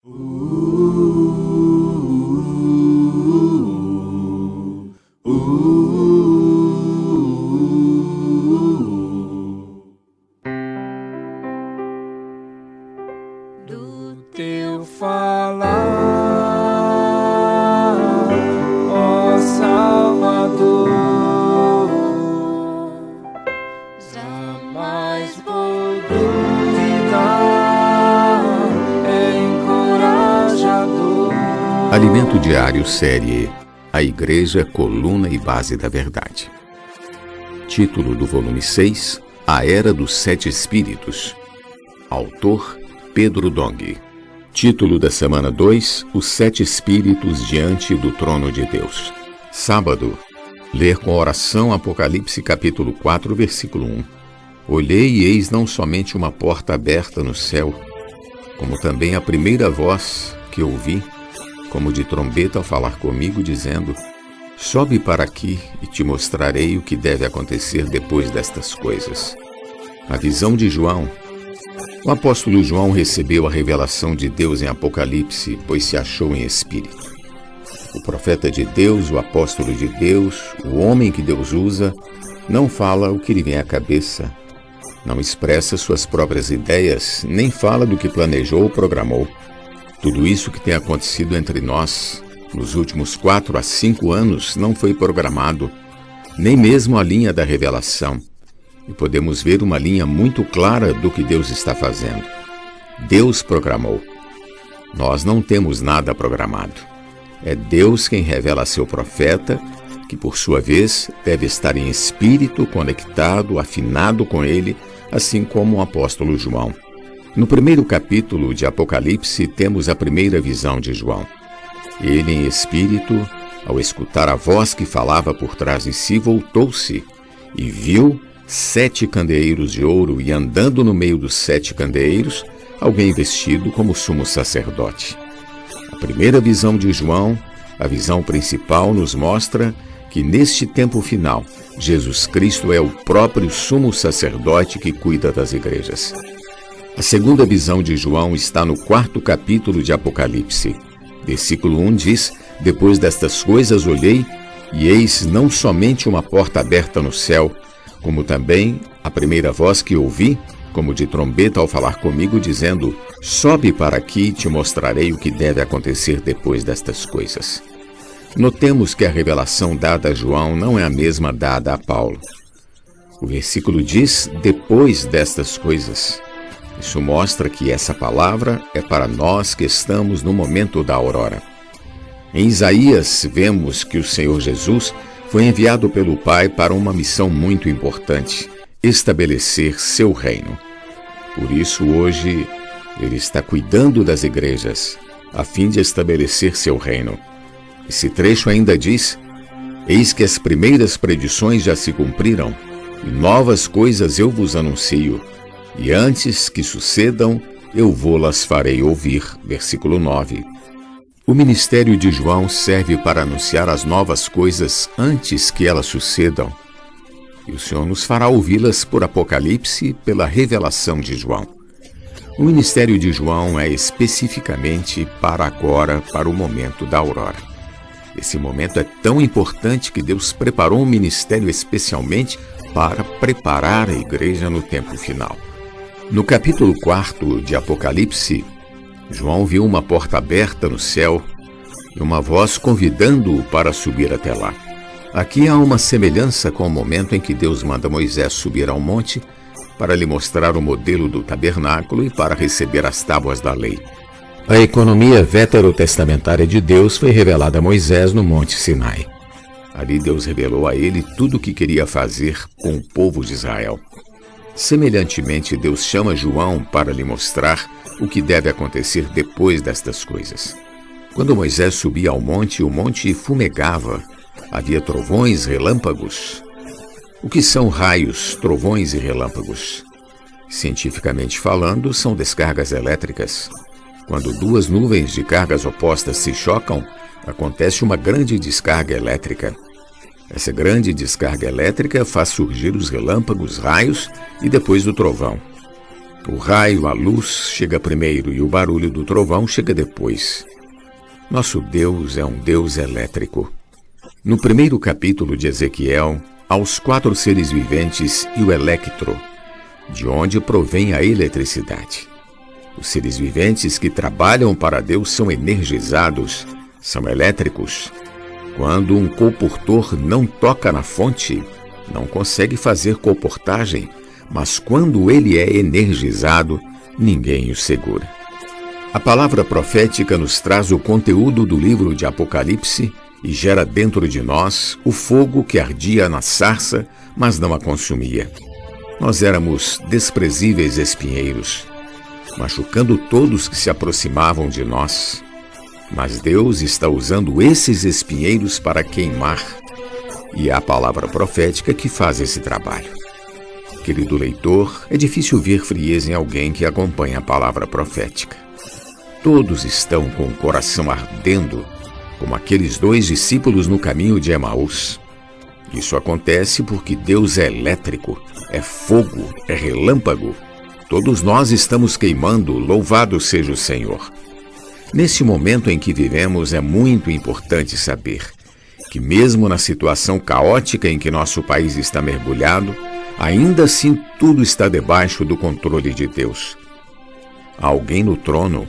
Do teu falar, ó Salvador, jamais vou duvidar, é encorajador. Alimento Diário, série A Igreja, Coluna e Base da Verdade. Título do volume 6, A Era dos Sete Espíritos. Autor, Pedro Dong. Título da semana 2, Os Sete Espíritos diante do Trono de Deus. Sábado, ler com oração Apocalipse capítulo 4, versículo 1. Olhei e eis não somente uma porta aberta no céu, como também a primeira voz que ouvi, como de trombeta ao falar comigo, dizendo: sobe para aqui e te mostrarei o que deve acontecer depois destas coisas. A visão de João. O apóstolo João recebeu a revelação de Deus em Apocalipse, pois se achou em espírito. O profeta de Deus, o apóstolo de Deus, o homem que Deus usa, não fala o que lhe vem à cabeça, não expressa suas próprias ideias, nem fala do que planejou ou programou. Tudo isso que tem acontecido entre nós nos últimos 4 a 5 anos não foi programado, nem mesmo a linha da revelação. E podemos ver uma linha muito clara do que Deus está fazendo. Deus programou. Nós não temos nada programado. É Deus quem revela a seu profeta, que por sua vez deve estar em espírito, conectado, afinado com ele, assim como o apóstolo João. No primeiro capítulo de Apocalipse temos a primeira visão de João. Ele, em espírito, ao escutar a voz que falava por trás de si, voltou-se e viu 7 candeeiros de ouro, e andando no meio dos 7 candeeiros, alguém vestido como sumo sacerdote. A primeira visão de João, a visão principal, nos mostra que neste tempo final, Jesus Cristo é o próprio sumo sacerdote que cuida das igrejas. A segunda visão de João está no 4º capítulo de Apocalipse. Versículo 1 diz: depois destas coisas olhei, e eis não somente uma porta aberta no céu, como também a primeira voz que ouvi, como de trombeta ao falar comigo, dizendo: sobe para aqui e te mostrarei o que deve acontecer depois destas coisas. Notemos que a revelação dada a João não é a mesma dada a Paulo. O versículo diz: depois destas coisas. Isso mostra que essa palavra é para nós que estamos no momento da aurora. Em Isaías, vemos que o Senhor Jesus foi enviado pelo Pai para uma missão muito importante: estabelecer seu reino. Por isso, hoje, ele está cuidando das igrejas, a fim de estabelecer seu reino. Esse trecho ainda diz: eis que as primeiras predições já se cumpriram, e novas coisas eu vos anuncio, e antes que sucedam, eu vô-las farei ouvir. Versículo 9. O ministério de João serve para anunciar as novas coisas antes que elas sucedam. E o Senhor nos fará ouvi-las por Apocalipse, pela revelação de João. O ministério de João é especificamente para agora, para o momento da aurora. Esse momento é tão importante que Deus preparou um ministério especialmente para preparar a igreja no tempo final. No capítulo 4 de Apocalipse, João viu uma porta aberta no céu e uma voz convidando-o para subir até lá. Aqui há uma semelhança com o momento em que Deus manda Moisés subir ao monte para lhe mostrar o modelo do tabernáculo e para receber as tábuas da lei. A economia veterotestamentária de Deus foi revelada a Moisés no Monte Sinai. Ali Deus revelou a ele tudo o que queria fazer com o povo de Israel. Semelhantemente, Deus chama João para lhe mostrar o que deve acontecer depois destas coisas. Quando Moisés subia ao monte, o monte fumegava. Havia trovões, relâmpagos. O que são raios, trovões e relâmpagos? Cientificamente falando, são descargas elétricas. Quando 2 nuvens de cargas opostas se chocam, acontece uma grande descarga elétrica. Essa grande descarga elétrica faz surgir os relâmpagos, raios e depois o trovão. O raio, a luz, chega primeiro e o barulho do trovão chega depois. Nosso Deus é um Deus elétrico. No primeiro capítulo de Ezequiel, há os 4 seres viventes e o electro, de onde provém a eletricidade. Os seres viventes que trabalham para Deus são energizados, são elétricos. Quando um colportor não toca na fonte, não consegue fazer colportagem, mas quando ele é energizado, ninguém o segura. A palavra profética nos traz o conteúdo do livro de Apocalipse e gera dentro de nós o fogo que ardia na sarça, mas não a consumia. Nós éramos desprezíveis espinheiros, machucando todos que se aproximavam de nós. Mas Deus está usando esses espinheiros para queimar, e é a palavra profética que faz esse trabalho. Querido leitor, é difícil ver frieza em alguém que acompanha a palavra profética. Todos estão com o coração ardendo, como aqueles 2 discípulos no caminho de Emaús. Isso acontece porque Deus é elétrico, é fogo, é relâmpago. Todos nós estamos queimando, louvado seja o Senhor. Nesse momento em que vivemos, é muito importante saber que mesmo na situação caótica em que nosso país está mergulhado, ainda assim tudo está debaixo do controle de Deus. Há alguém no trono.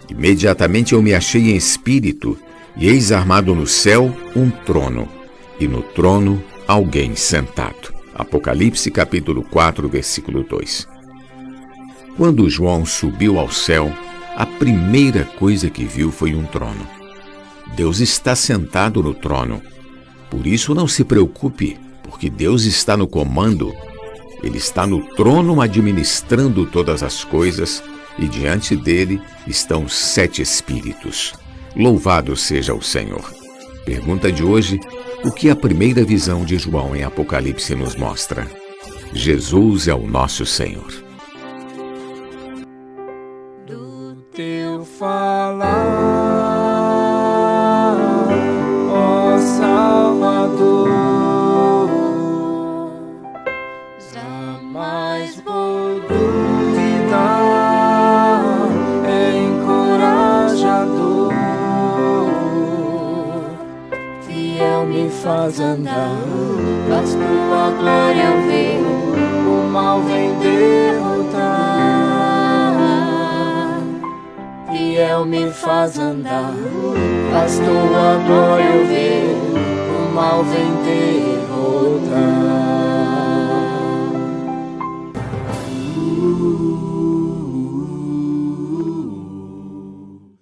Imediatamente eu me achei em espírito, e eis armado no céu um trono, e no trono alguém sentado. Apocalipse capítulo 4, versículo 2. Quando João subiu ao céu, a primeira coisa que viu foi um trono. Deus está sentado no trono. Por isso não se preocupe, porque Deus está no comando. Ele está no trono administrando todas as coisas, e diante dele estão 7 espíritos. Louvado seja o Senhor. Pergunta de hoje: o que a primeira visão de João em Apocalipse nos mostra? Jesus é o nosso Senhor. Do teu falar, ó Salvador, jamais vou duvidar. Me faz andar, faz tua glória eu ver, o mal vem derrotar. Fiel me faz andar, faz tua glória eu ver, o mal vem derrotar.